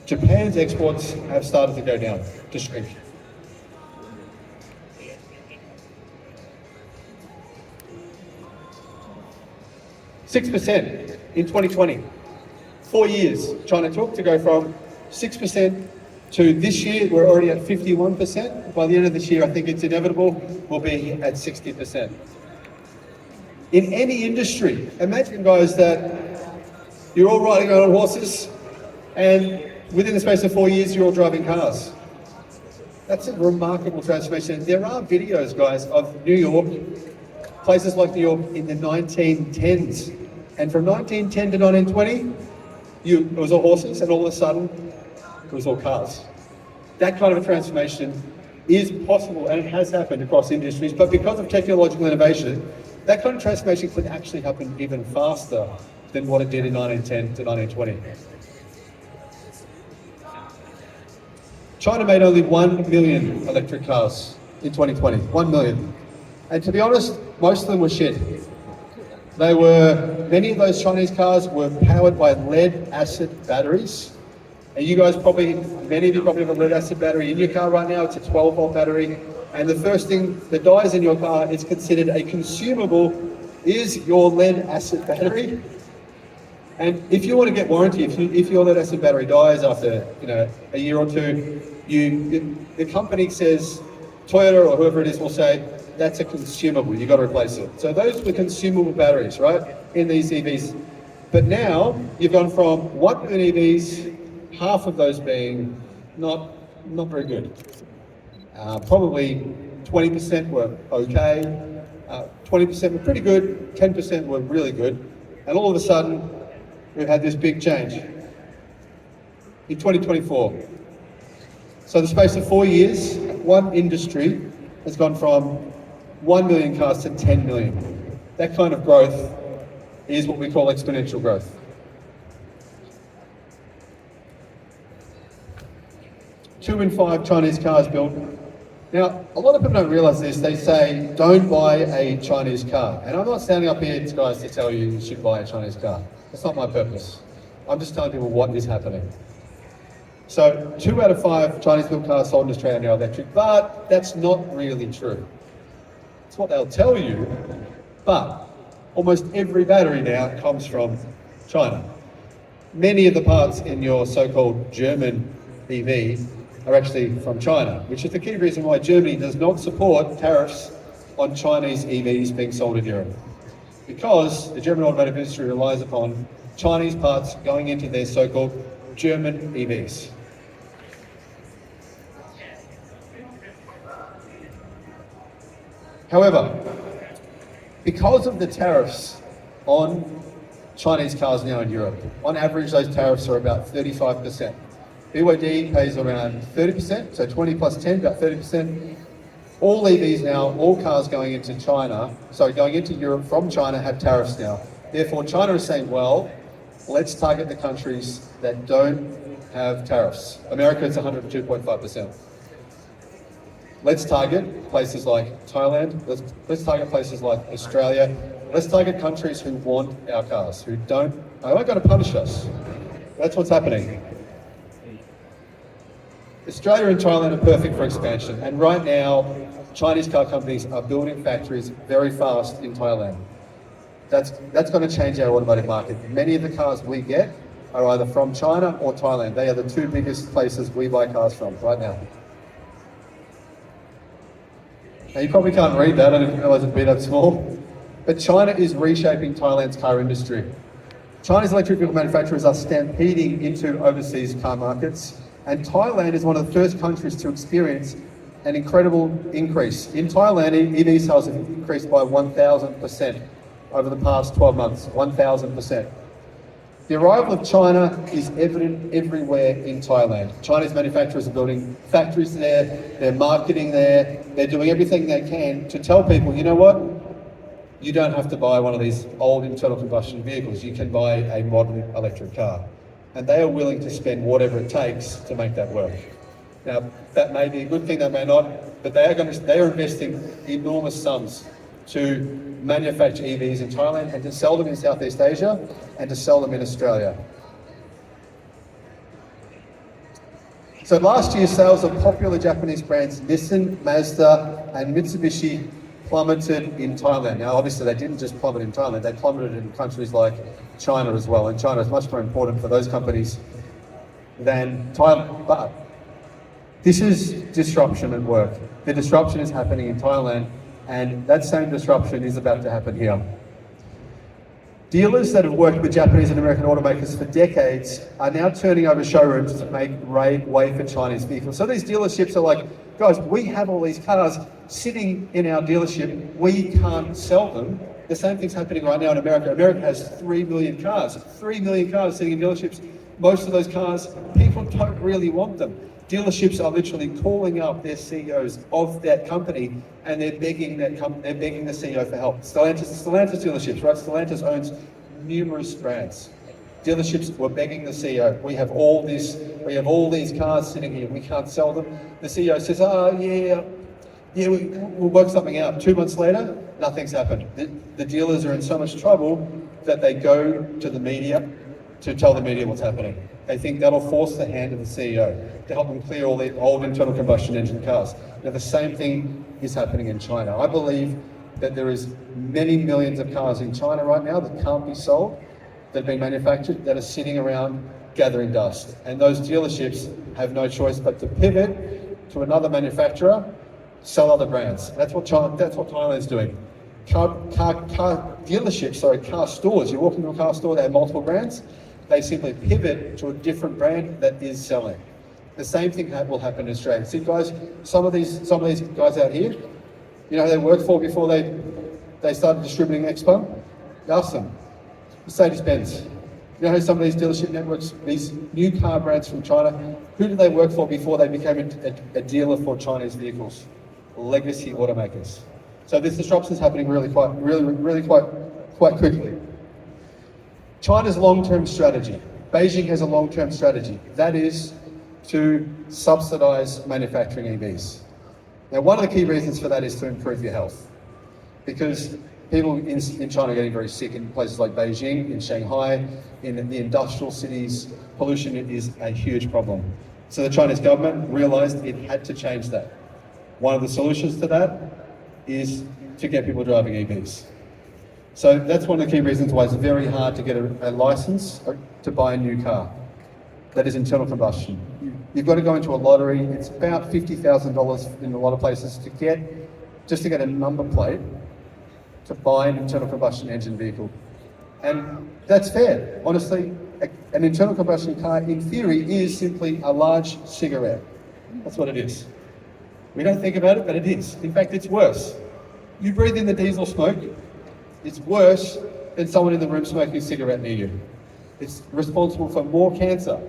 Japan's exports have started to go down, to shrink. %6 in 2020. 4 years China took to go from 6% to this year, we're already at 51%. By the end of this year, I think it's inevitable, we'll be at 60%. In any industry, imagine guys that you're all riding on horses and within the space of 4 years, you're all driving cars. That's a remarkable transformation. There are videos, guys, of New York, places like New York in the 1910s. And from 1910 to 1920, it was all horses, and all of a sudden, it was all cars. That kind of a transformation is possible, and it has happened across industries, but because of technological innovation, that kind of transformation could actually happen even faster than what it did in 1910 to 1920. China made only 1 million electric cars in 2020, 1 million. And to be honest, most of them were shit. Many of those Chinese cars were powered by lead acid batteries. And you guys many of you probably have a lead acid battery in your car right now. It's a 12-volt battery. And the first thing that dies in your car is considered a consumable is your lead acid battery. And if you want to get warranty, if your lead acid battery dies after a year or two, the company says, Toyota or whoever it is will say, that's a consumable, you've got to replace it. So those were consumable batteries, right, in these EVs. But now you've gone from 1 million EVs, half of those being not very good. Probably 20% were okay, 20% were pretty good, 10% were really good. And all of a sudden, we've had this big change in 2024. So the space of 4 years, one industry has gone from 1 million cars to 10 million. That kind of growth is what we call exponential growth. 2 in 5 Chinese cars built. Now, a lot of people don't realize this. They say, don't buy a Chinese car. And I'm not standing up here, guys, to tell you should buy a Chinese car. That's not my purpose. I'm just telling people what is happening. So 2 out of 5 Chinese-built cars sold in Australia are electric, but that's not really true. It's what they'll tell you, but almost every battery now comes from China. Many of the parts in your so-called German EV are actually from China, which is the key reason why Germany does not support tariffs on Chinese EVs being sold in Europe. Because the German automotive industry relies upon Chinese parts going into their so-called German EVs. However, because of the tariffs on Chinese cars now in Europe, on average those tariffs are about 35%. BYD pays around 30%, so 20 plus 10, about 30%. All EVs now, all cars going into Europe from China have tariffs now. Therefore, China is saying, well, let's target the countries that don't have tariffs. America is 102.5%. Let's target places like Thailand. Let's target places like Australia. Let's target countries who want our cars, who aren't going to punish us. That's what's happening. Australia and Thailand are perfect for expansion, and right now, Chinese car companies are building factories very fast in Thailand. That's going to change our automotive market. Many of the cars we get are either from China or Thailand. They are the 2 biggest places we buy cars from right now. Now you probably can't read that, I didn't realize it'd be that small. But China is reshaping Thailand's car industry. China's electric vehicle manufacturers are stampeding into overseas car markets, and Thailand is one of the first countries to experience an incredible increase. In Thailand, EV sales have increased by 1,000% over the past 12 months, 1,000%. The arrival of China is evident everywhere in Thailand. Chinese manufacturers are building factories there, they're marketing there, they're doing everything they can to tell people, you know what? You don't have to buy one of these old internal combustion vehicles, you can buy a modern electric car. And they are willing to spend whatever it takes to make that work. Now, that may be a good thing, that may not, but they are investing enormous sums to manufacture EVs in Thailand and to sell them in Southeast Asia and to sell them in Australia. So last year, sales of popular Japanese brands Nissan, Mazda, and Mitsubishi plummeted in Thailand. Now, obviously, they didn't just plummet in Thailand, they plummeted in countries like China as well. And China is much more important for those companies than Thailand. But this is disruption at work. The disruption is happening in Thailand, and that same disruption is about to happen here. Dealers that have worked with Japanese and American automakers for decades are now turning over showrooms to make way for Chinese vehicles. So these dealerships are like, guys, we have all these cars sitting in our dealership, we can't sell them. The same thing's happening right now in America. America has 3 million cars sitting in dealerships. Most of those cars, people don't really want them. Dealerships are literally calling up their CEOs of that company, and they're begging the CEO for help. Stellantis dealerships, right? Stellantis owns numerous brands. Dealerships were begging the CEO, we have all these cars sitting here, we can't sell them. The CEO says, we'll work something out. 2 months later, nothing's happened. The dealers are in so much trouble that they go to the media to tell the media what's happening. They think that'll force the hand of the CEO to help them clear all the old internal combustion engine cars. Now, the same thing is happening in China. I believe that there is many millions of cars in China right now that can't be sold, that have been manufactured, that are sitting around gathering dust. And those dealerships have no choice but to pivot to another manufacturer, sell other brands. That's what Thailand's doing. Car stores. You walk into a car store, they have multiple brands. They simply pivot to a different brand that is selling. The same thing will happen in Australia. See, guys, some of these guys out here, you know who they worked for before they started distributing Expo? Ask them. Mercedes-Benz. You know who some of these dealership networks, these new car brands from China, who did they work for before they became a dealer for Chinese vehicles? Legacy automakers. So this disruption is happening really quite quickly. China's long-term strategy. Beijing has a long-term strategy. That is to subsidize manufacturing EVs. Now, one of the key reasons for that is to improve your health. Because people in China are getting very sick in places like Beijing, in Shanghai, in the industrial cities. Pollution is a huge problem. So the Chinese government realized it had to change that. One of the solutions to that is to get people driving EVs. So that's one of the key reasons why it's very hard to get a license to buy a new car that is internal combustion. You've got to go into a lottery. It's about $50,000 in a lot of places to get a number plate to buy an internal combustion engine vehicle. And that's fair. Honestly, an internal combustion car in theory is simply a large cigarette. That's what it is. We don't think about it, but it is. In fact, it's worse. You breathe in the diesel smoke, it's worse than someone in the room smoking a cigarette near you. It's responsible for more cancer.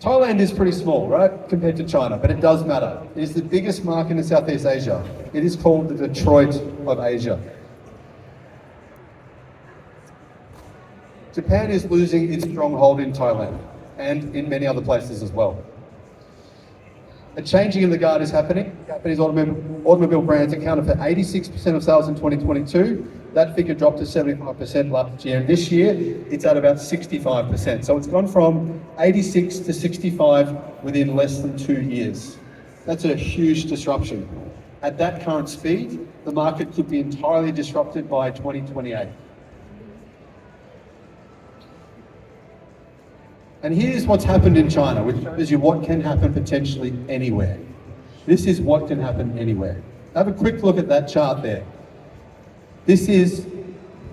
Thailand is pretty small, right, compared to China, but it does matter. It is the biggest market in Southeast Asia. It is called the Detroit of Asia. Japan is losing its stronghold in Thailand and in many other places as well. A changing in the guard is happening. Japanese automobile brands accounted for 86% of sales in 2022. That figure dropped to 75% last year. And this year, it's at about 65%. So it's gone from 86 to 65 within less than 2 years. That's a huge disruption. At that current speed, the market could be entirely disrupted by 2028. And here's what's happened in China, which shows you what can happen potentially anywhere. This is what can happen anywhere. Have a quick look at that chart there. This is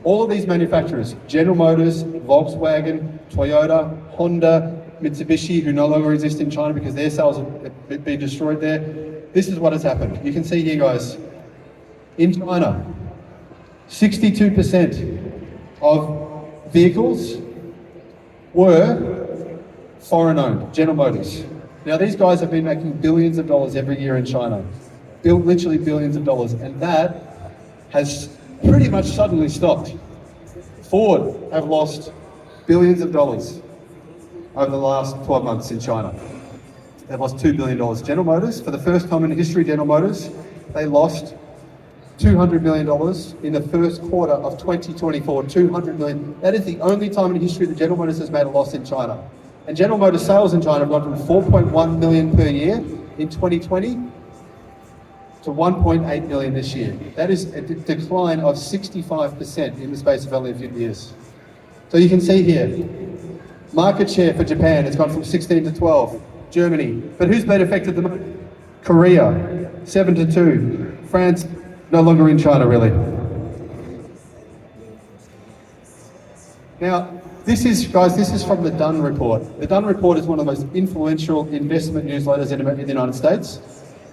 all of these manufacturers, General Motors, Volkswagen, Toyota, Honda, Mitsubishi, who no longer exist in China because their sales have been destroyed there. This is what has happened. You can see here, guys, in China, 62% of vehicles were foreign-owned, General Motors. Now, these guys have been making billions of dollars every year in China, literally billions of dollars, and that has pretty much suddenly stopped. Ford have lost billions of dollars over the last 12 months in China. They've lost $2 billion. General Motors, for the first time in history, General Motors, they lost $200 million in the first quarter of 2024, 200 million. That is the only time in history that General Motors has made a loss in China. And General Motors sales in China have gone from 4.1 million per year in 2020 to 1.8 million this year. That is a decline of 65% in the space of only a few years. So you can see here, market share for Japan has gone from 16 to 12. Germany, but who's been affected the most? Korea, 7 to 2. France, no longer in China really. Now, this is from the Dunn Report. The Dunn Report is one of the most influential investment newsletters in the United States,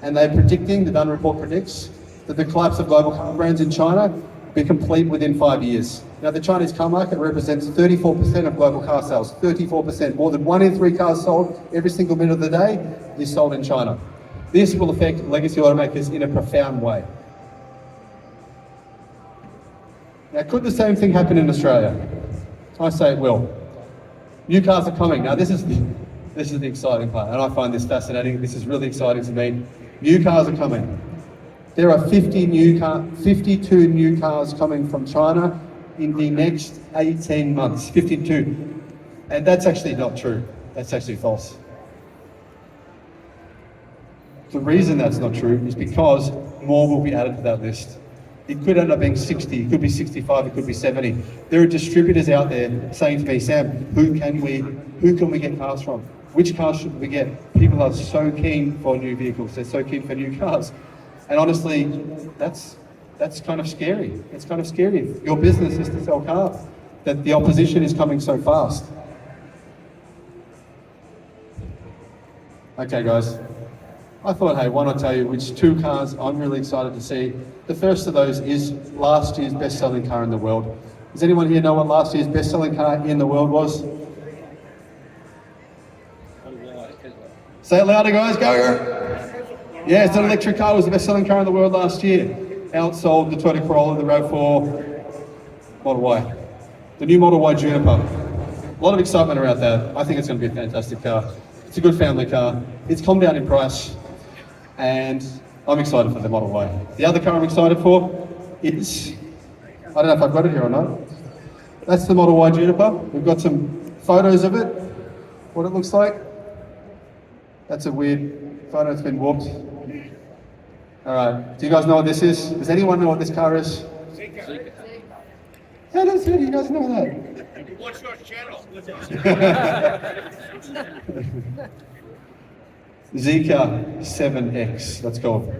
and they're predicting, the Dunn Report predicts, that the collapse of global car brands in China will be complete within 5 years. Now, the Chinese car market represents 34% of global car sales, 34%. More than 1 in 3 cars sold every single minute of the day is sold in China. This will affect legacy automakers in a profound way. Now, could the same thing happen in Australia? I say it will. New cars are coming. Now, this is the exciting part, and I find this fascinating. This is really exciting to me. New cars are coming. There are 52 new cars coming from China in the next 18 months. 52. And that's actually not true. That's actually false. The reason that's not true is because more will be added to that list. It could end up being 60, it could be 65, it could be 70. There are distributors out there saying to me, Sam, who can we get cars from? Which cars should we get? People are so keen for new vehicles, they're so keen for new cars. And honestly, that's kind of scary. It's kind of scary. If your business is to sell cars, that the opposition is coming so fast. Okay guys, I thought, hey, why not tell you which 2 cars I'm really excited to see. The first of those is last year's best-selling car in the world. Does anyone here know what last year's best-selling car in the world was? Say it louder, guys, go! Yeah, it's an electric car. It was the best-selling car in the world last year. Outsold the Toyota Corolla, the RAV4, Model Y. The new Model Y Juniper. A lot of excitement around that. I think it's going to be a fantastic car. It's a good family car. It's come down in price. And I'm excited for the Model Y. The other car I'm excited for is, I don't know if I've got it here or not. That's the Model Y Juniper. We've got some photos of it, what it looks like. That's a weird photo, it's been warped. All right, do you guys know what this is? Does anyone know what this car is? Zika. Yeah, that's it, you guys know that. What's your channel? Zika 7X, that's called.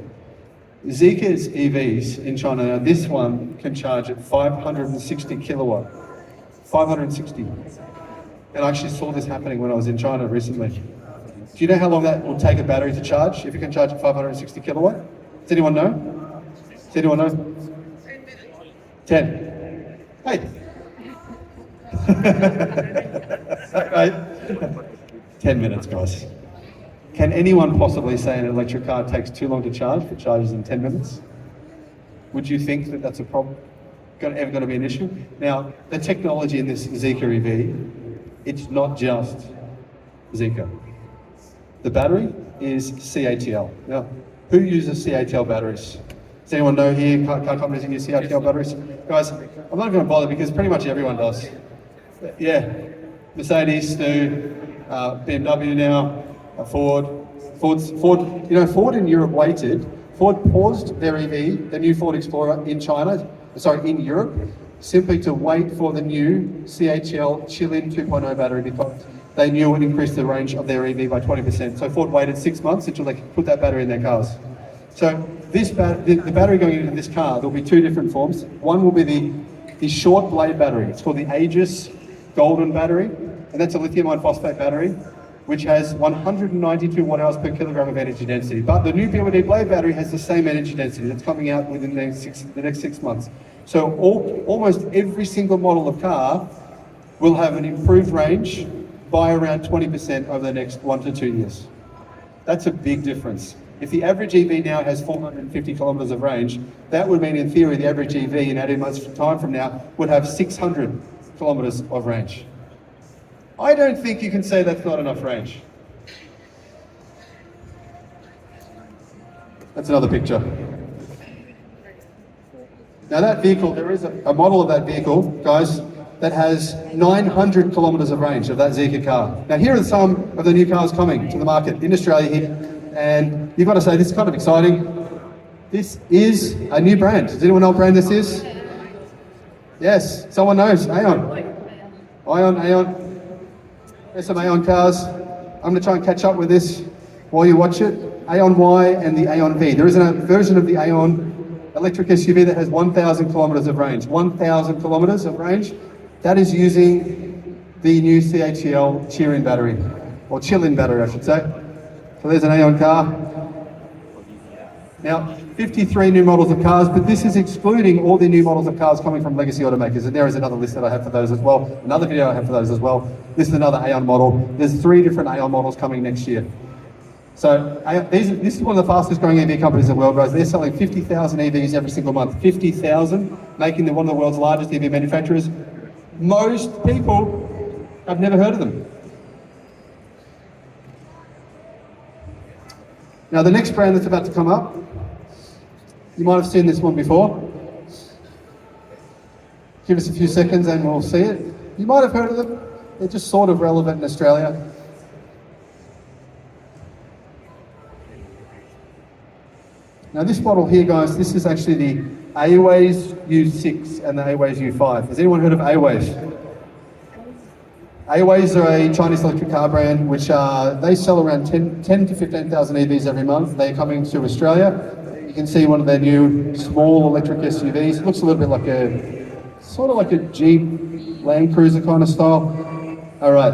Zika's EVs in China, now this one can charge at 560 kilowatt. 560. And I actually saw this happening when I was in China recently. Do you know how long that will take a battery to charge if you can charge at 560 kilowatt? Does anyone know? Does anyone know? 10. Hey. Right. 10 minutes, guys. Can anyone possibly say an electric car takes too long to charge if it charges in 10 minutes? Would you think that that's a problem? Ever going to be an issue? Now, the technology in this Zika EV, it's not just Zika. The battery is CATL. Now, who uses CATL batteries? Does anyone know here, car companies use CATL batteries? Guys, I'm not going to bother because pretty much everyone does. Yeah, Mercedes do, BMW now, Ford. You know, Ford in Europe waited. Ford paused their EV, the new Ford Explorer in Europe, simply to wait for the new CATL Chill-In 2.0 battery because they knew it would increase the range of their EV by 20%. So Ford waited 6 months until they could put that battery in their cars. So the battery going into this car, there'll be 2 different forms. One will be the short blade battery. It's called the Aegis Golden battery, and that's a lithium iron phosphate battery, which has 192 watt-hours per kilogram of energy density. But the new BYD blade battery has the same energy density that's coming out within the next 6 months. So almost every single model of car will have an improved range by around 20% over the next 1 to 2 years. That's a big difference. If the average EV now has 450 kilometers of range, that would mean in theory the average EV in 18 months time from now would have 600 kilometers of range. I don't think you can say that's not enough range. That's another picture. Now that vehicle, there is a model of that vehicle, guys, that has 900 kilometres of range of that Zeekr car. Now here are some of the new cars coming to the market in Australia here, and you've got to say this is kind of exciting. This is a new brand. Does anyone know what brand this is? Yes, someone knows. Aeon. There's some Aeon cars. I'm going to try and catch up with this while you watch it. Aeon Y and the Aeon V. There is a version of the Aeon electric SUV that has 1,000 kilometres of range. 1,000 kilometres of range. That is using the new CATL cheer-in battery, or chill-in battery, I should say. So there's an Aeon car. Now, 53 new models of cars, but this is excluding all the new models of cars coming from legacy automakers. And there is another list that I have for those as well. Another video I have for those as well. This is another Aeon model. There's 3 different Aeon models coming next year. So this is one of the fastest growing EV companies in the world, guys. They're selling 50,000 EVs every single month. 50,000, making them one of the world's largest EV manufacturers. Most people have never heard of them. Now the next brand that's about to come up, you might have seen this one before. Give us a few seconds and we'll see it. You might have heard of them. They're just sort of relevant in Australia. Now this model here, guys, this is actually the Aways U6 and the Aways U5. Has anyone heard of Aways? Aways are a Chinese electric car brand which they sell around 10 to 15,000 EVs every month. They're coming to Australia. You can see one of their new small electric SUVs. It looks a little bit like sort of like a Jeep Land Cruiser kind of style. All right,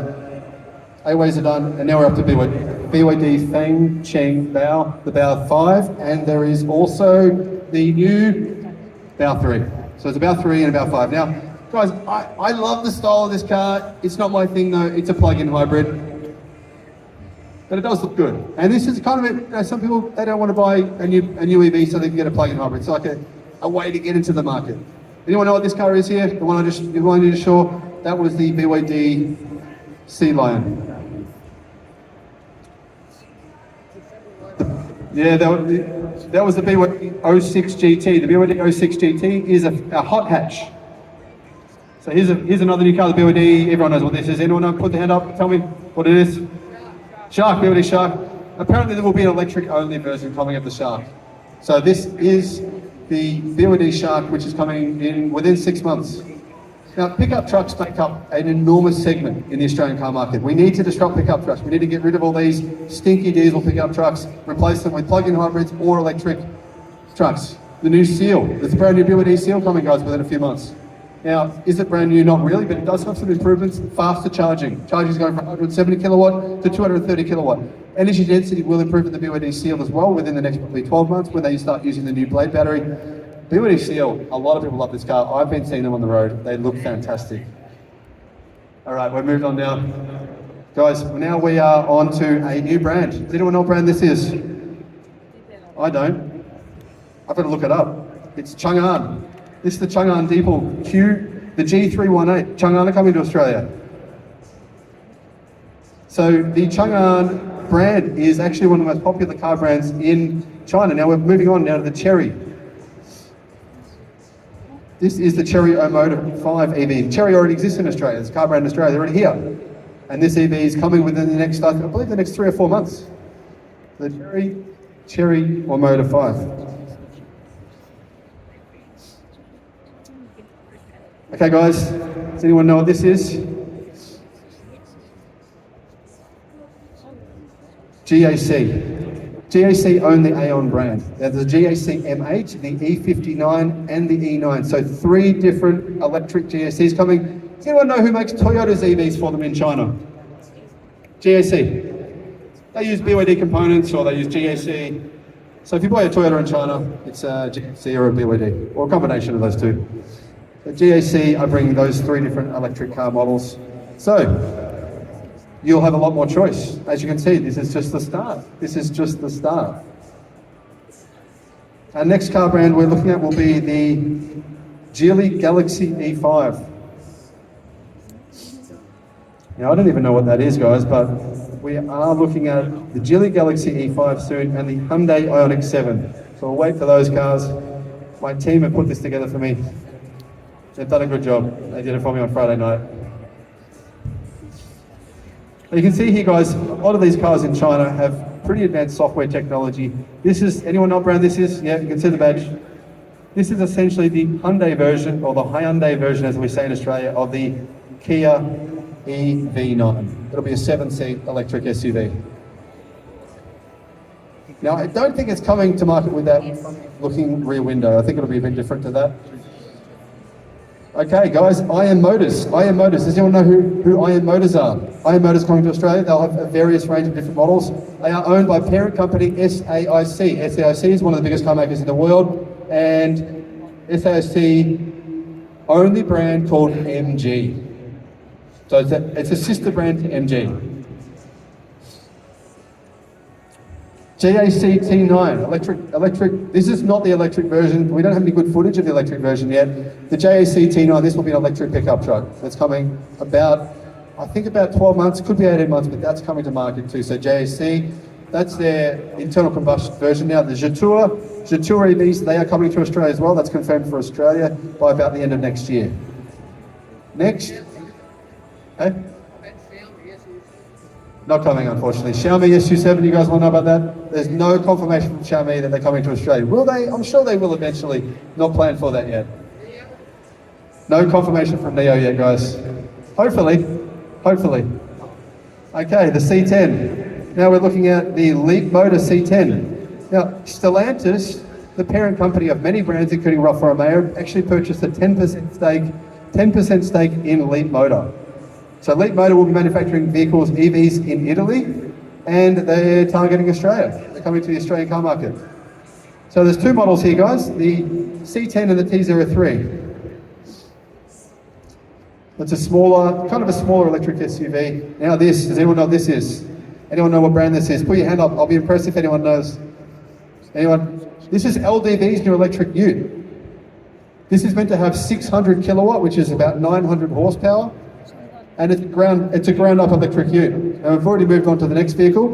Aways are done, and now we're up to BYD Feng Cheng Bao, the Bao 5, and there is also the new Bao 3. So it's a Bao 3 and a Bao 5. Now, guys, I love the style of this car. It's not my thing though, it's a plug-in hybrid. But it does look good. And this is kind of it, some people, they don't want to buy a new EV so they can get a plug-in hybrid. It's like a way to get into the market. Anyone know what this car is here? The one you just saw? That was the BYD Sea Lion. Yeah, that was the BYD 06 GT. The BYD 06 GT is a hot hatch. So here's another new car, the BYD. Everyone knows what this is. Anyone know? Put their hand up, tell me what it is. Shark, BYD Shark. Apparently there will be an electric only version coming of the Shark. So this is the BYD Shark, which is coming in within 6 months. Now, pickup trucks make up an enormous segment in the Australian car market. We need to disrupt pickup trucks. We need to get rid of all these stinky diesel pickup trucks, replace them with plug-in hybrids or electric trucks. The new Seal, there's a brand new BYD Seal coming, guys, within a few months. Now, is it brand new? Not really, but it does have some improvements. Faster charging. Charging is going from 170 kilowatt to 230 kilowatt. Energy density will improve in the BYD Seal as well within the next probably 12 months when they start using the new blade battery. BYD Seal, a lot of people love this car. I've been seeing them on the road. They look fantastic. All right, we've moved on now. Guys, now we are on to a new brand. Does anyone know what brand this is? I don't. I've got to look it up. It's Chang'an. This is the Chang'an Diesel Q, the G318. Chang'an are coming to Australia. So the Chang'an brand is actually one of the most popular car brands in China. Now we're moving on now to the Chery. This is the Chery Omoda 5 EV. Chery already exists in Australia. It's a car brand in Australia. They're already here. And this EV is coming within the next, I believe, the next 3 or 4 months. The Chery Omoda 5. Okay, guys. Does anyone know what this is? GAC. GAC own the Aeon brand. There's the GAC M8, the E59 and the E9. So 3 different electric GACs coming. Does anyone know who makes Toyota's EVs for them in China? GAC. They use BYD components or they use GAC. So if you buy a Toyota in China, it's a GAC or a BYD, or a combination of those two. So GAC are bringing those 3 different electric car models. So you'll have a lot more choice. As you can see, this is just the start. This is just the start. Our next car brand we're looking at will be the Geely Galaxy E5. Now, I don't even know what that is, guys, but we are looking at the Geely Galaxy E5 soon and the Hyundai Ioniq 7. So we'll wait for those cars. My team have put this together for me. They've done a good job. They did it for me on Friday night. You can see here, guys, a lot of these cars in China have pretty advanced software technology. This is, anyone know what brand this is? Yeah, you can see the badge. This is essentially the Hyundai version, or the Hyundai version, as we say in Australia, of the Kia EV9. It'll be a 7-seat electric SUV. Now, I don't think it's coming to market with that looking rear window. I think it'll be a bit different to that. Okay, guys, IM Motors. IM Motors. Does anyone know who IM Motors are? IM Motors coming to Australia. They'll have a various range of different models. They are owned by parent company SAIC. SAIC is one of the biggest car makers in the world, and SAIC own the brand called MG. So it's a sister brand to MG. GAC T9, electric, this is not the electric version. We don't have any good footage of the electric version yet. The GAC T9, this will be an electric pickup truck. It's coming about, I think about 12 months, could be 18 months, but that's coming to market too. So GAC, that's their internal combustion version now. The Jetour EVs, they are coming to Australia as well. That's confirmed for Australia by about the end of next year. Next. Okay. Not coming, unfortunately. Xiaomi SU7, you guys want to know about that? There's no confirmation from Xiaomi that they're coming to Australia. Will they? I'm sure they will eventually. Not planned for that yet. No confirmation from Neo yet, guys. Hopefully. Hopefully. Okay, the C10. Now we're looking at the Leapmotor C10. Now, Stellantis, the parent company of many brands, including Alfa Romeo, actually purchased a 10% stake in Leapmotor. So Leapmotor will be manufacturing vehicles, EVs, in Italy, and they're targeting Australia. They're coming to the Australian car market. So there's two models here, guys, the C10 and the T03. It's a smaller, kind of a smaller electric SUV. Now this, does anyone know what this is? Anyone know what brand this is? Put your hand up, I'll be impressed if anyone knows. Anyone? This is LDV's new electric ute. This is meant to have 600 kilowatt, which is about 900 horsepower. And it's a ground-up electric ute. And we've already moved on to the next vehicle,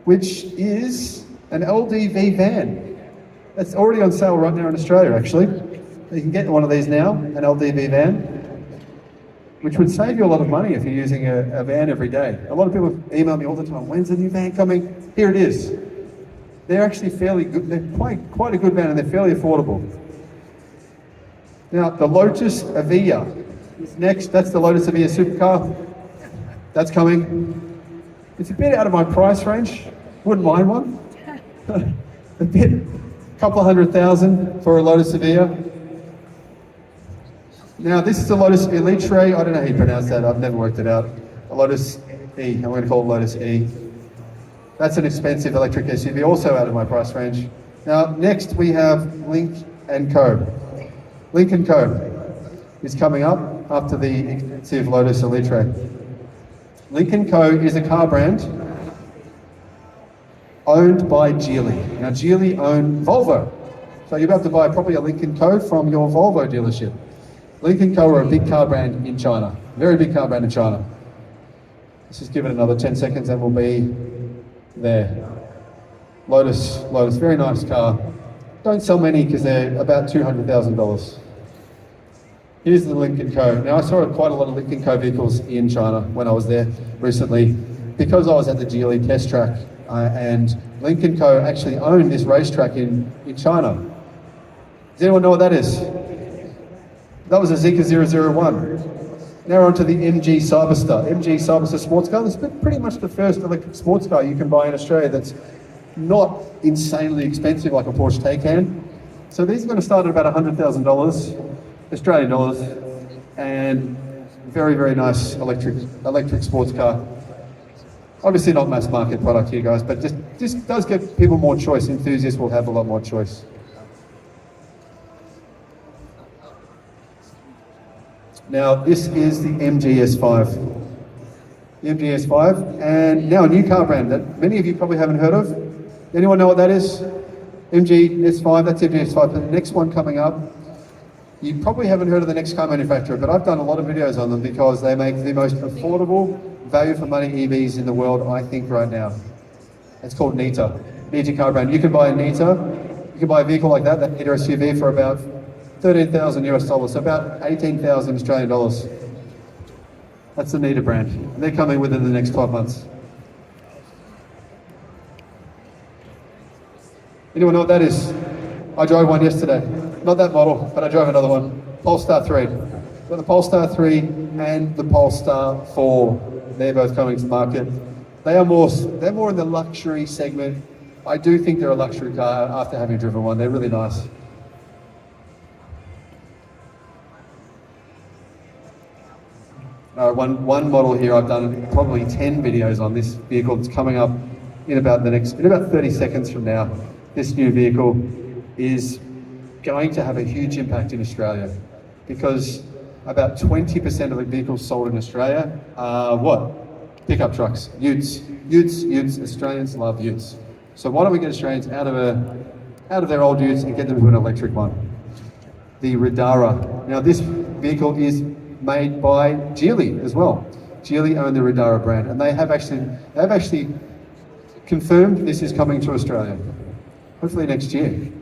which is an LDV van. That's already on sale right now in Australia, actually. You can get one of these now, an LDV van, which would save you a lot of money if you're using a van every day. A lot of people email me all the time, when's the new van coming? Here it is. They're actually fairly good, they're quite a good van, and they're fairly affordable. Now, the Lotus Evija. Next, that's the Lotus Evija supercar. That's coming. It's a bit out of my price range. Wouldn't mind one. A bit, a couple of $100,000 for a Lotus Evija. Now, this is the Lotus Electri. I don't know how you pronounce that. I've never worked it out. A Lotus E. I'm going to call it Lotus E. That's an expensive electric SUV, also out of my price range. Now, next we have Link & Co. Link & Co. is coming up after the expensive Lotus Electri. Link & Co. is a car brand owned by Geely. Now, Geely own Volvo. So you're about to buy probably a Link & Co. from your Volvo dealership. Link & Co. are a big car brand in China. Very big car brand in China. Let's just give it another 10 seconds and we'll be there. Lotus, very nice car. Don't sell many because they're about $200,000. Here's the Link & Co. Now, I saw quite a lot of Link & Co. vehicles in China when I was there recently because I was at the Geely test track and Link & Co. actually own this racetrack in China. Does anyone know what that is? That was a Zeekr 001. Now we're on to the MG Cyberstar. MG Cyberstar sports car. This is pretty much the first electric sports car you can buy in Australia that's not insanely expensive like a Porsche Taycan. So these are going to start at about $100,000 Australian dollars, and very, very nice electric sports car. Obviously not mass market product here, guys, but just does give people more choice. Enthusiasts will have a lot more choice. Now, this is the MG S5. The MG S5, and now a new car brand that many of you probably haven't heard of. Anyone know what that is? MG S5, that's MG S5. The next one coming up, you probably haven't heard of the next car manufacturer, but I've done a lot of videos on them because they make the most affordable, value for money EVs in the world, I think, right now. It's called Nita car brand. You can buy a Nita You can buy a vehicle like that meter SUV for about 13,000 US dollars, so about 18,000 Australian dollars. That's the Nita brand. And they're coming within the next 12 months. Anyone know what that is? I drove one yesterday. Not that model, but I drove another one. Polestar 3. Got the Polestar 3 and the Polestar 4. They're both coming to market. They're more in the luxury segment. I do think they're a luxury car after having driven one. They're really nice. One model here, I've done probably 10 videos on this vehicle. It's coming up in about 30 seconds from now. This new vehicle is going to have a huge impact in Australia because about 20% of the vehicles sold in Australia are what? Pickup trucks, utes. Australians love utes. So why don't we get Australians out of their old utes and get them to an electric one? The Ridara. Now this vehicle is made by Geely as well. Geely own the Ridara brand, and they have actually confirmed this is coming to Australia. Hopefully next year.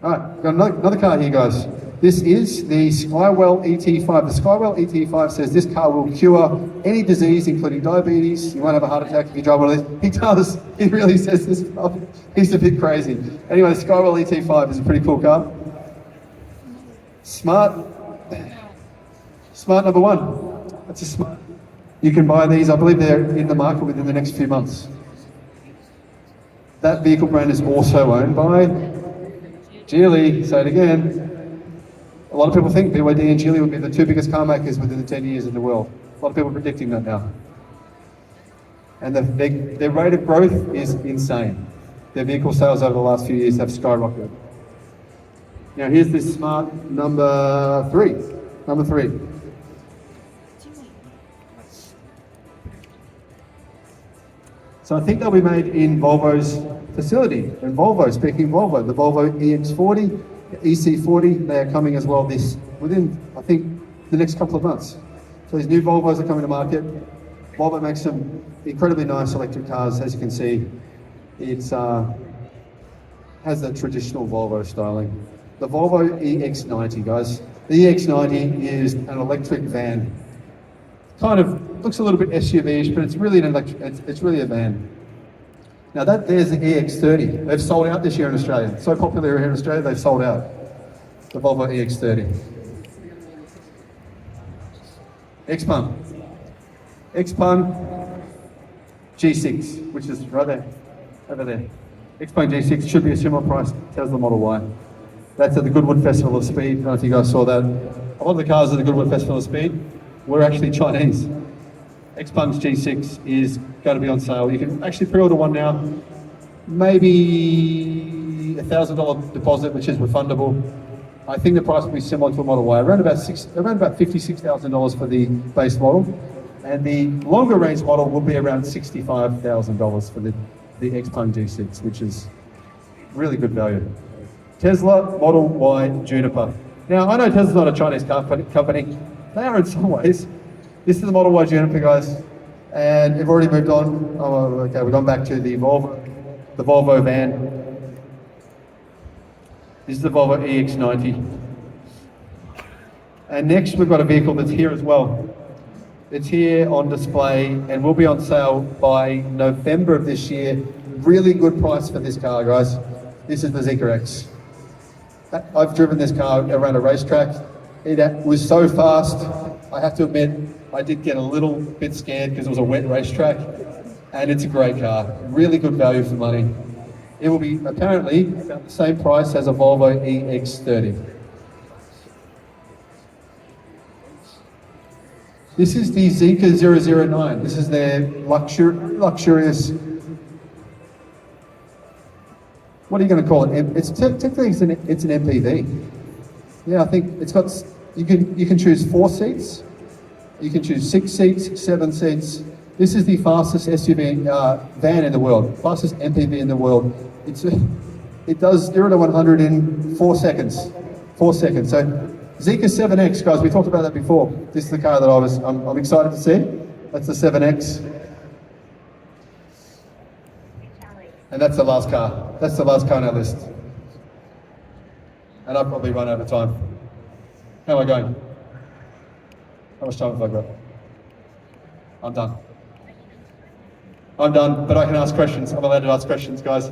All right, got another car here, guys. This is the Skywell ET5. The Skywell ET5 says this car will cure any disease, including diabetes. You won't have a heart attack if you drive one of these. He does. He really says this stuff. He's a bit crazy. Anyway, the Skywell ET5 is a pretty cool car. Smart number one. That's a smart. You can buy these. I believe they're in the market within the next few months. That vehicle brand is also owned by Geely. Say it again. A lot of people think BYD and Geely will be the two biggest car makers within the 10 years in the world. A lot of people are predicting that now. And their rate of growth is insane. Their vehicle sales over the last few years have skyrocketed. Now here's this smart number three. So I think they'll be made in Volvo's facility. And Volvo, speaking of Volvo, the Volvo EX40, the EC40, they are coming as well within, I think, the next couple of months. So these new Volvos are coming to market. Volvo makes some incredibly nice electric cars, as you can see. It has that traditional Volvo styling. The Volvo EX90, guys. The EX90 is an electric van. Kind of looks a little bit SUV-ish, but it's really it's really a van. Now there's the EX30. They've sold out this year in Australia. It's so popular here in Australia, they've sold out. The Volvo EX30. Xpeng G6, which is right there, over there. Xpeng G6 should be a similar price to Tesla Model Y. That's at the Goodwood Festival of Speed. I don't know if you guys saw that. A lot of the cars at the Goodwood Festival of Speed were actually Chinese. Xpeng's G6 is going to be on sale. You can actually pre-order one now. Maybe $1,000 deposit, which is refundable. I think the price will be similar to a Model Y, around about $56,000 for the base model. And the longer range model will be around $65,000 for the Xpeng G6, which is really good value. Tesla Model Y Juniper. Now, I know Tesla's not a Chinese car company. They are in some ways. This is the Model Y Juniper, guys. And we've already moved on. Oh, okay, we've gone back to the Volvo van. This is the Volvo EX90. And next, we've got a vehicle that's here as well. It's here on display and will be on sale by November of this year. Really good price for this car, guys. This is the Zeekr X. I've driven this car around a racetrack. It was so fast, I have to admit, I did get a little bit scared because it was a wet racetrack. And it's a great car. Really good value for money. It will be apparently about the same price as a Volvo EX30. This is the Zeekr 009. This is their luxurious, what are you going to call it? Technically it's an MPV. Yeah, I think it's got, you can choose 4 seats, you can choose 6 seats, 7 seats. This is the fastest SUV van in the world, fastest MPV in the world. It does 0 to 100 in 4 seconds. 4 seconds. So Zeekr 7X, guys, we talked about that before. This is the car that I'm excited to see. That's the 7X. And that's the last car. That's the last car on our list. And I've probably run out of time. How am I going? How much time have I got? I'm done. I'm done, but I can ask questions. I'm allowed to ask questions, guys.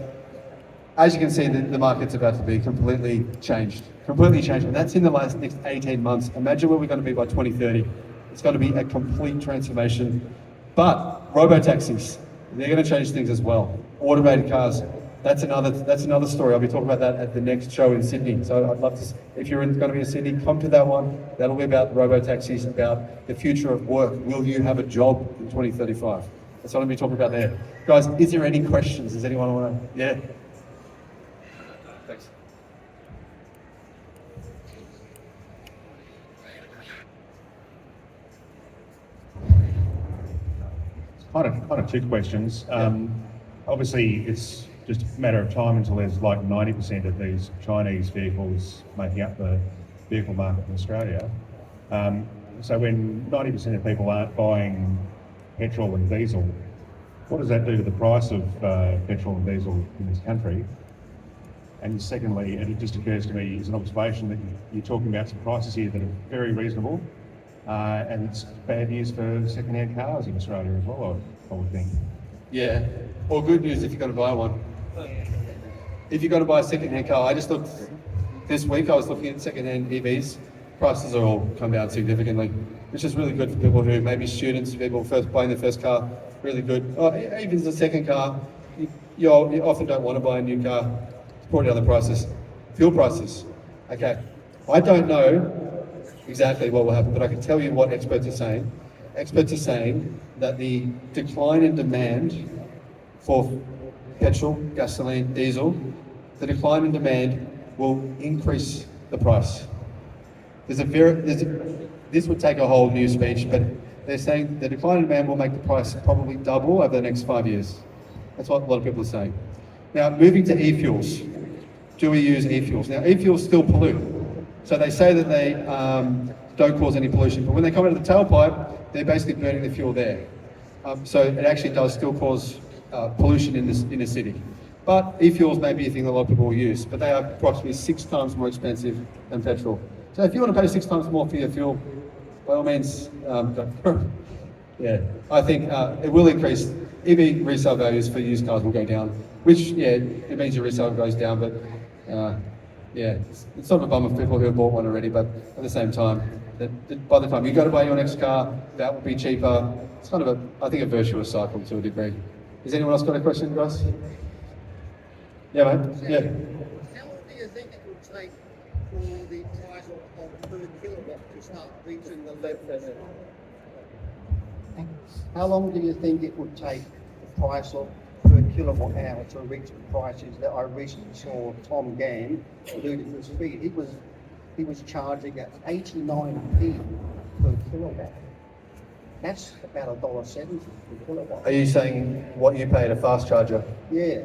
As you can see, the market's about to be completely changed. Completely changed, and that's in the next 18 months. Imagine where we're going to be by 2030. It's going to be a complete transformation. But robo-taxis, they're going to change things as well. Automated cars, that's another story. I'll be talking about that at the next show in Sydney. So I'd love to, if you're going to be in Sydney, come to that one. That'll be about robo-taxis, about the future of work. Will you have a job in 2035? That's what I'm going to be talking about there. Guys, is there any questions? Does anyone want to? Yeah. Thanks. Kind of two questions. Obviously, it's just a matter of time until there's like 90% of these Chinese vehicles making up the vehicle market in Australia. So when 90% of people aren't buying petrol and diesel, what does that do to the price of petrol and diesel in this country? And secondly, and it just occurs to me as an observation that you're talking about some prices here that are very reasonable, and it's bad news for second-hand cars in Australia as well, I would think. Yeah, or good news if you're going to buy one. If you're going to buy a second-hand car, I just looked this week, I was looking at second-hand EVs. Prices are all come down significantly, which is really good for people who maybe students, people first buying their first car, really good. Even the second car, you often don't want to buy a new car. It's brought down the prices. Fuel prices, okay. I don't know exactly what will happen, but I can tell you what experts are saying. Experts are saying that the decline in demand for petrol, gasoline, diesel, the decline in demand will increase the price. This would take a whole new speech, but they're saying the decline in demand will make the price probably double over the next 5 years. That's what a lot of people are saying. Now, moving to e-fuels. Do we use e-fuels? Now, e-fuels still pollute. So they say that they don't cause any pollution, but when they come out of the tailpipe, they're basically burning the fuel there. So it actually does still cause pollution in the city. But e-fuels may be a thing that a lot of people will use, but they are approximately 6 times more expensive than petrol. So if you want to pay 6 times more for your fuel, by all means, yeah, I think it will increase. EV resale values for used cars will go down, which, yeah, it means your resale goes down, but yeah, it's sort of a bummer for people who have bought one already, but at the same time, by the time you go to buy your next car, that will be cheaper. It's kind of I think a virtuous cycle to a degree. Has anyone else got a question, guys? Yeah, mate. Yeah. How long do you think it would take for the price of per kilowatt to start reaching the level? How long do you think it would take the price of per kilowatt hour to reach the prices that I recently saw Tom Gann alluded to speed? He was charging at 89p per kilowatt. That's about $1.70 per kilowatt. Are you saying what you pay at a fast charger? Yeah.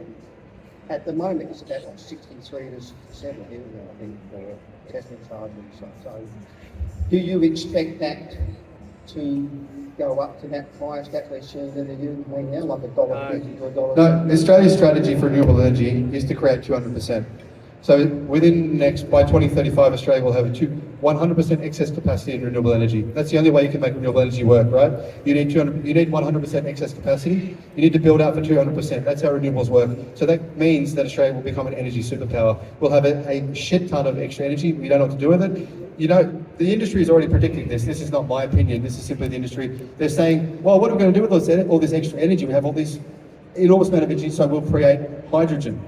At the moment, it's about like 63 to 67, isn't it, I think, for Tesla charging. So do you expect that to go up to that price that we're seeing in the UK now, like $1.50 to $1.70? No, Australia's strategy for renewable energy is to create 200%. So by 2035, Australia will have a 100% excess capacity in renewable energy. That's the only way you can make renewable energy work, right? You need 100% excess capacity. You need to build out for 200%. That's how renewables work. So that means that Australia will become an energy superpower. We'll have a shit ton of extra energy. We don't know what to do with it. You know, the industry is already predicting this. This is not my opinion. This is simply the industry. They're saying, well, what are we going to do with all this extra energy? We have all this enormous amount of energy, so we'll create hydrogen.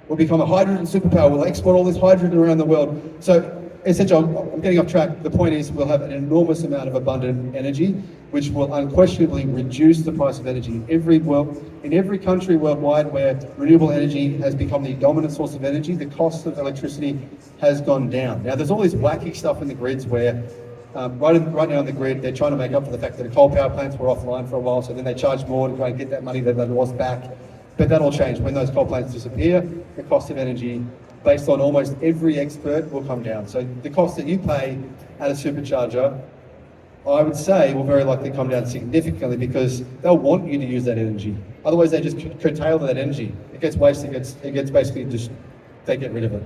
We'll become a hydrogen superpower. We'll export all this hydrogen around the world. So essentially, I'm getting off track. The point is we'll have an enormous amount of abundant energy, which will unquestionably reduce the price of energy. In every country worldwide where renewable energy has become the dominant source of energy, the cost of electricity has gone down. Now, there's all this wacky stuff in the grids where right now on the grid, they're trying to make up for the fact that the coal power plants were offline for a while, so then they charge more to try and get that money that they lost back. But that'll change. When those coal plants disappear, the cost of energy, based on almost every expert, will come down. So the cost that you pay at a supercharger, I would say, will very likely come down significantly because they'll want you to use that energy. Otherwise, they just curtail that energy. It gets wasted. It gets basically just they get rid of it.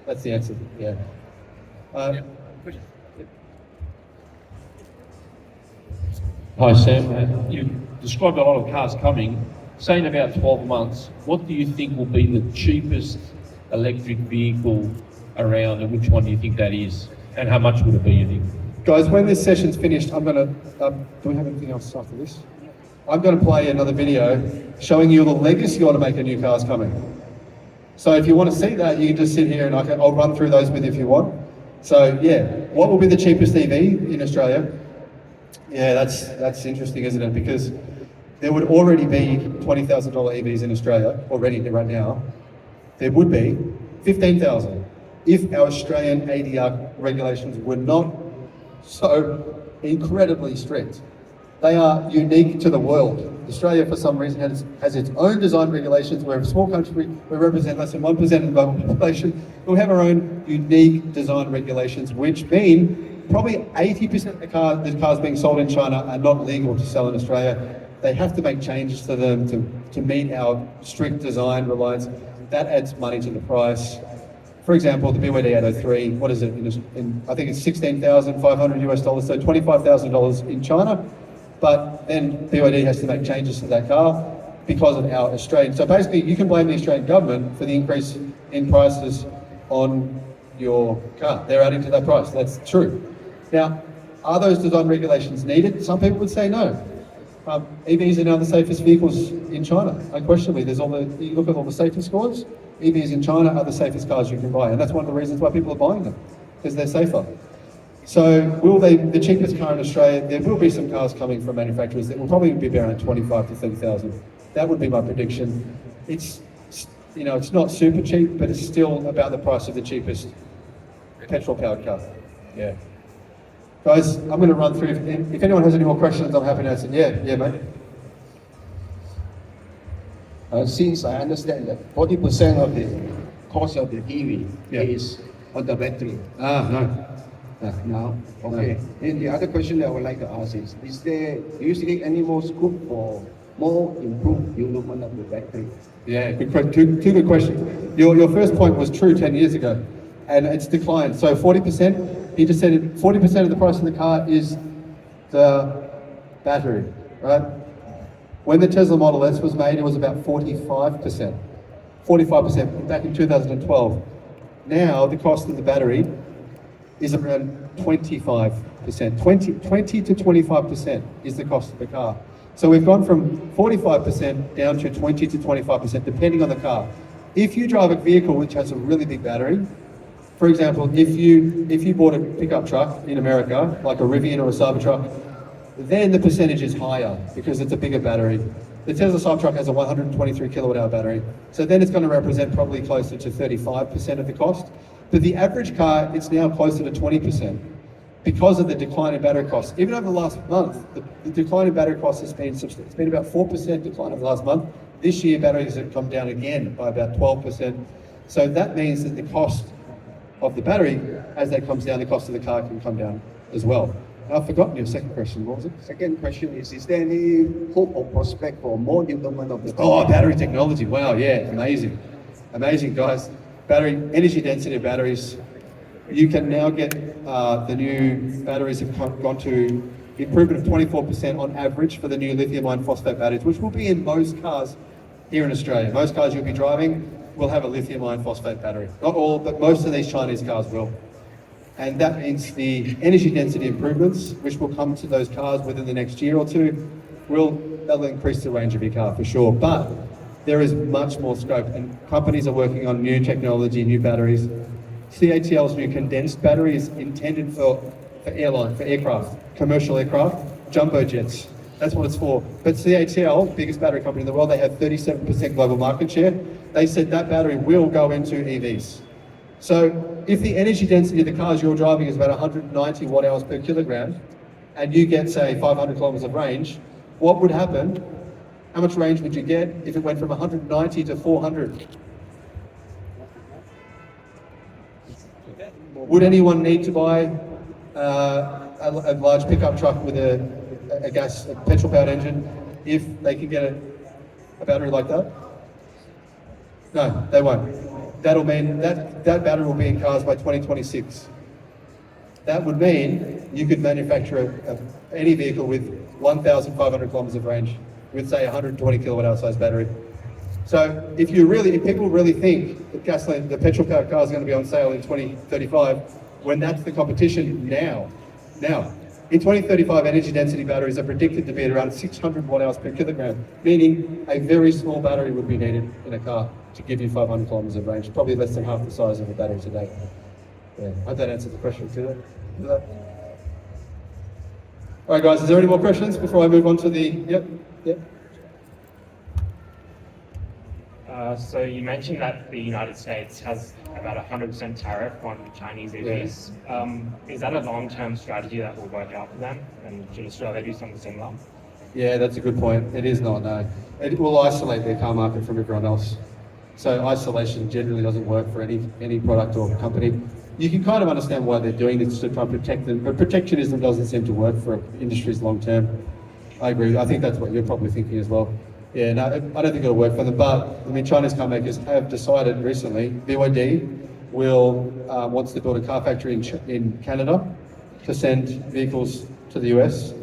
That's the answer. Yeah. Hi Sam, you've described a lot of cars coming. Say in about 12 months, what do you think will be the cheapest electric vehicle around, and which one do you think that is? And how much would it be, you think? Guys, when this session's finished, I'm gonna. Do we have anything else after this? I'm gonna play another video showing you the legacy automaker new cars coming. So if you want to see that, you can just sit here and I'll run through those with you if you want. So yeah, what will be the cheapest EV in Australia? Yeah, that's interesting, isn't it? Because there would already be $20,000 EVs in Australia already right now. There would be 15,000 if our Australian ADR regulations were not so incredibly strict. They are unique to the world. Australia, for some reason, has its own design regulations. We're a small country, we represent less than 1% of the global population. We have our own unique design regulations, which mean probably 80% of the cars being sold in China are not legal to sell in Australia. They have to make changes to them to meet our strict design reliance. That adds money to the price. For example, the BYD 803, what is it? I think it's $16,500 US, so $25,000 in China. But then BYD has to make changes to that car because of our Australian. So basically, you can blame the Australian government for the increase in prices on your car. They're adding to that price. That's true. Now, are those design regulations needed? Some people would say no. EVs are now the safest vehicles in China, unquestionably. You look at all the safety scores, EVs in China are the safest cars you can buy, and that's one of the reasons why people are buying them, because they're safer. So will the cheapest car in Australia, there will be some cars coming from manufacturers that will probably be around 25 to 30,000. That would be my prediction. It's not super cheap, but it's still about the price of the cheapest petrol-powered car. Yeah. Guys, I'm going to run through. If anyone has any more questions, I'm happy to answer. Yeah, mate. Since I understand that 40% of the cost of the EV is on the battery. No. Now, okay. And the other question that I would like to ask is do you see any more scope for more improved development of the battery? Yeah, two good questions. Your first point was true 10 years ago, and it's declined. So 40%, he just said 40% of the price of the car is the battery, right? When the Tesla Model S was made, it was about 45%. 45% back in 2012. Now, the cost of the battery is around 25%. 20 to 25% is the cost of the car. So we've gone from 45% down to 20 to 25%, depending on the car. If you drive a vehicle which has a really big battery, for example, if you bought a pickup truck in America, like a Rivian or a Cybertruck, then the percentage is higher because it's a bigger battery. The Tesla Cybertruck has a 123 kilowatt hour battery. So then it's going to represent probably closer to 35% of the cost. But the average car, it's now closer to 20% because of the decline in battery costs. Even over the last month, the decline in battery costs has been substantial. It's been about 4% decline over the last month. This year, batteries have come down again by about 12%. So that means that the cost of the battery, as that comes down, the cost of the car can come down as well. I've forgotten your second question. What was it? Second question is there any hope or prospect for more development of the battery technology. Wow, yeah, amazing. Amazing, guys. Energy density of batteries. You can now get the new batteries have gone to improvement of 24% on average for the new lithium iron phosphate batteries, which will be in most cars here in Australia. Most cars you'll be driving will have a lithium iron phosphate battery. Not all, but most of these Chinese cars will. And that means the energy density improvements, which will come to those cars within the next year or two, that'll increase the range of your car for sure. But there is much more scope, and companies are working on new technology, new batteries. CATL's new condensed battery is intended for aircraft, commercial aircraft, jumbo jets. That's what it's for. But CATL, biggest battery company in the world, they have 37% global market share. They said that battery will go into EVs. So if the energy density of the cars you're driving is about 190 watt hours per kilogram, and you get, say, 500 kilometers of range, what would happen? How much range would you get if it went from 190 to 400? Would anyone need to buy a large pickup truck with a petrol-powered engine if they could get a battery like that? No, they won't. That'll mean that battery will be in cars by 2026. That would mean you could manufacture any vehicle with 1,500 kilometers of range with, say, 120 kilowatt hour size battery. So if people really think that the petrol powered car is going to be on sale in 2035, when that's the competition now. In 2035, energy density batteries are predicted to be at around 600 watt hours per kilogram, meaning a very small battery would be needed in a car to give you 500 kilometers of range, probably less than half the size of a battery today. Yeah, I hope that answers the question too. All right, guys, is there any more questions before I move on to the, yep. So you mentioned that the United States has about 100% tariff on Chinese EVs. Is that a long-term strategy that will work out for them? And should Australia do something similar? Yeah, that's a good point. It is not, no. It will isolate their car market from everyone else. So isolation generally doesn't work for any product or company. You can kind of understand why they're doing this to try and protect them, but protectionism doesn't seem to work for industries long term. I agree. I think that's what you're probably thinking as well. Yeah, no, I don't think it'll work for them. But I mean, Chinese car makers have decided recently. BYD wants to build a car factory in Canada to send vehicles to the US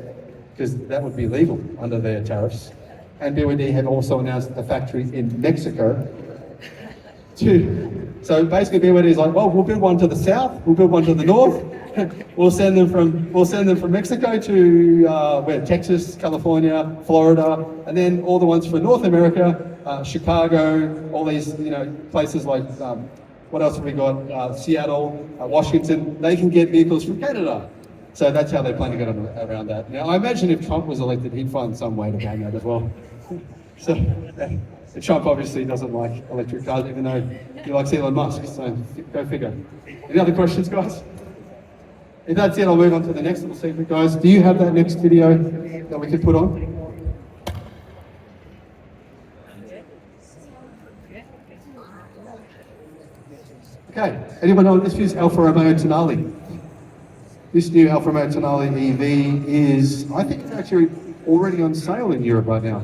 because that would be legal under their tariffs. And BYD have also announced a factory in Mexico. So basically, BYD is like, well, we'll build one to the south, we'll build one to the north. We'll send them from Mexico to Texas, California, Florida, and then all the ones for North America, Chicago, all these places like what else have we got? Seattle, Washington. They can get vehicles from Canada. So that's how they plan to get around that. Now, I imagine if Trump was elected, he'd find some way to ban that as well. So Trump obviously doesn't like electric cars, even though he likes Elon Musk. So go figure. Any other questions, guys? If that's it, I'll move on to the next little segment, guys. Do you have that next video that we could put on? Okay, anyone know this is Alfa Romeo Tonale? This new Alfa Romeo Tonale EV is, I think it's actually already on sale in Europe right now.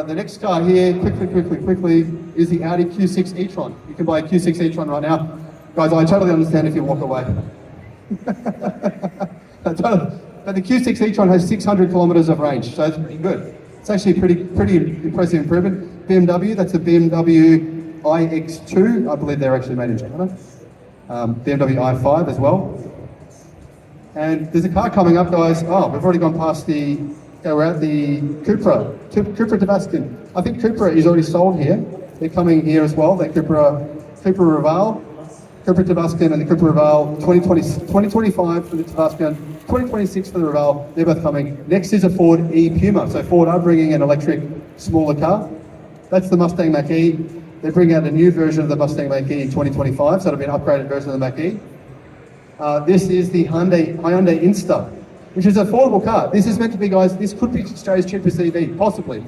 The next car here, quickly, is the Audi Q6 e-tron. You can buy a Q6 e-tron right now. Guys, I totally understand if you walk away. But the Q6 e-tron has 600 kilometers of range, so it's pretty good. It's actually pretty impressive improvement. BMW, that's a BMW iX2. I believe they're actually made in China. BMW i5 as well. And there's a car coming up, guys. Oh, we've already gone past we're at the Cupra Tabascan. I think Cupra is already sold here. They're coming here as well. The Cupra Raval, Cupra Tabascan and the Cupra Raval, 2025 for the Tabascan, 2026 for the Raval. They're both coming. Next is a Ford e-Puma. So Ford are bringing an electric smaller car. That's the Mustang Mach-E. They're bringing out a new version of the Mustang Mach-E in 2025, so it'll be an upgraded version of the Mach-E. This is the Hyundai Insta, which is an affordable car. This is meant to be, guys, this could be Australia's cheapest EV, possibly.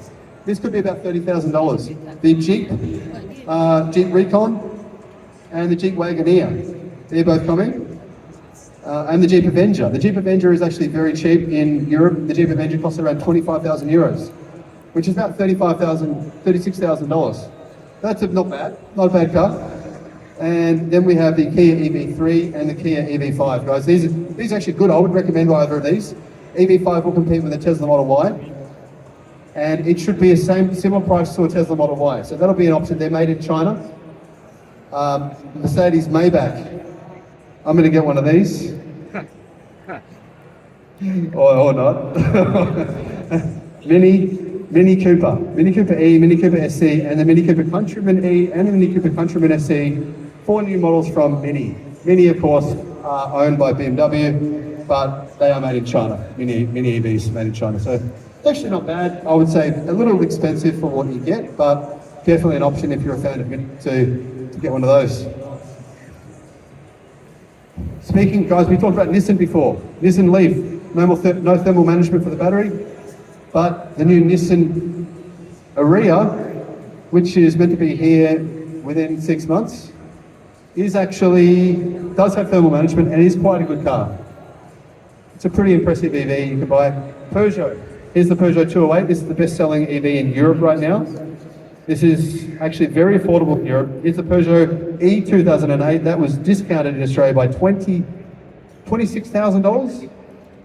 This could be about $30,000. The Jeep Recon and the Jeep Wagoneer, they're both coming. And the Jeep Avenger. The Jeep Avenger is actually very cheap in Europe. The Jeep Avenger costs around 25,000 euros, which is about $36,000. That's not a bad car. And then we have the Kia EV3 and the Kia EV5, guys. These are actually good. I would recommend either of these. EV5 will compete with the Tesla Model Y, and it should be a similar price to a Tesla Model Y. So that'll be an option. They're made in China. Mercedes Maybach. I'm going to get one of these, or not. Mini Cooper E, Mini Cooper SC, and the Mini Cooper Countryman E and the Mini Cooper Countryman SC. 4 new models from Mini. Mini, of course, are owned by BMW, but they are made in China. Mini EVs made in China. So it's actually not bad. I would say a little expensive for what you get, but definitely an option if you're a fan of Mini to get one of those. Speaking, guys, we talked about Nissan before. Nissan Leaf, no thermal management for the battery, but the new Nissan Ariya, which is meant to be here within 6 months, does have thermal management and is quite a good car. It's a pretty impressive EV you can buy. Peugeot. Here's the Peugeot 208. This is the best-selling EV in Europe right now. This is actually very affordable in Europe. It's a Peugeot E2008 that was discounted in Australia by $26,000.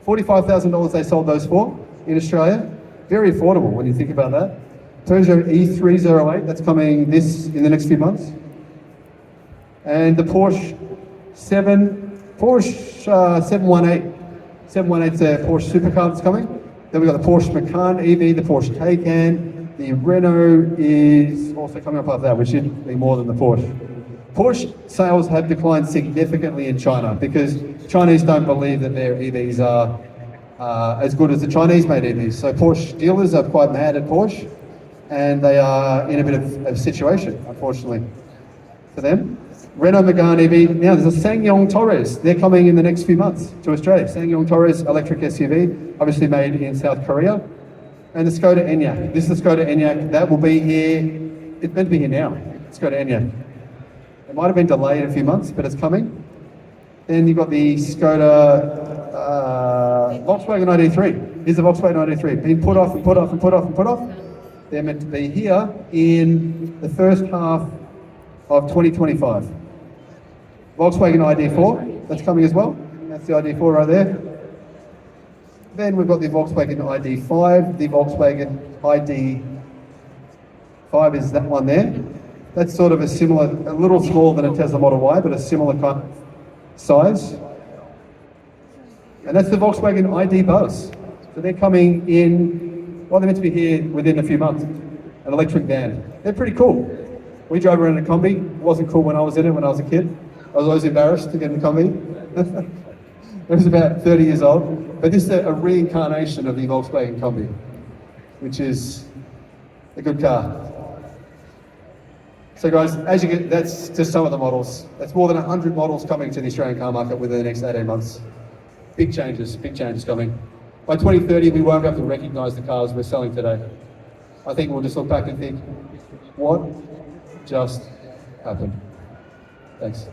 $45,000 they sold those for in Australia. Very affordable when you think about that. Peugeot E308, that's coming in the next few months. And the Porsche 718. 718's a Porsche supercar that's coming. Then we've got the Porsche Macan EV, the Porsche Taycan. The Renault is also coming up after that, which should be more than the Porsche. Porsche sales have declined significantly in China because Chinese don't believe that their EVs are as good as the Chinese-made EVs. So Porsche dealers are quite mad at Porsche, and they are in a bit of a situation, unfortunately, for them. Renault Megane EV, now there's a SsangYong Torres. They're coming in the next few months to Australia. SsangYong Torres electric SUV, obviously made in South Korea. And the Skoda Enyaq. This is the Skoda Enyaq. That will be here. It's meant to be here now. Skoda Enyaq. It might have been delayed a few months, but it's coming. Then you've got the Skoda Volkswagen ID3. Here's the Volkswagen ID3. Being put off and put off and put off and put off. They're meant to be here in the first half of 2025. Volkswagen ID4, that's coming as well. That's the ID4 right there. Then we've got the Volkswagen ID5. The Volkswagen ID5 is that one there. That's sort of a little smaller than a Tesla Model Y, but a similar kind of size. And that's the Volkswagen ID Buzz. So they're coming in, well, they're meant to be here within a few months. An electric van. They're pretty cool. We drove around in a Kombi. It wasn't cool when I was in it when I was a kid. I was always embarrassed to get in the Kombi. It was about 30 years old. But this is a reincarnation of the Volkswagen Kombi, which is a good car. So guys, that's just some of the models. That's more than 100 models coming to the Australian car market within the next 18 months. Big changes coming. By 2030, we won't be able to recognise the cars we're selling today. I think we'll just look back and think, what just happened? Thanks.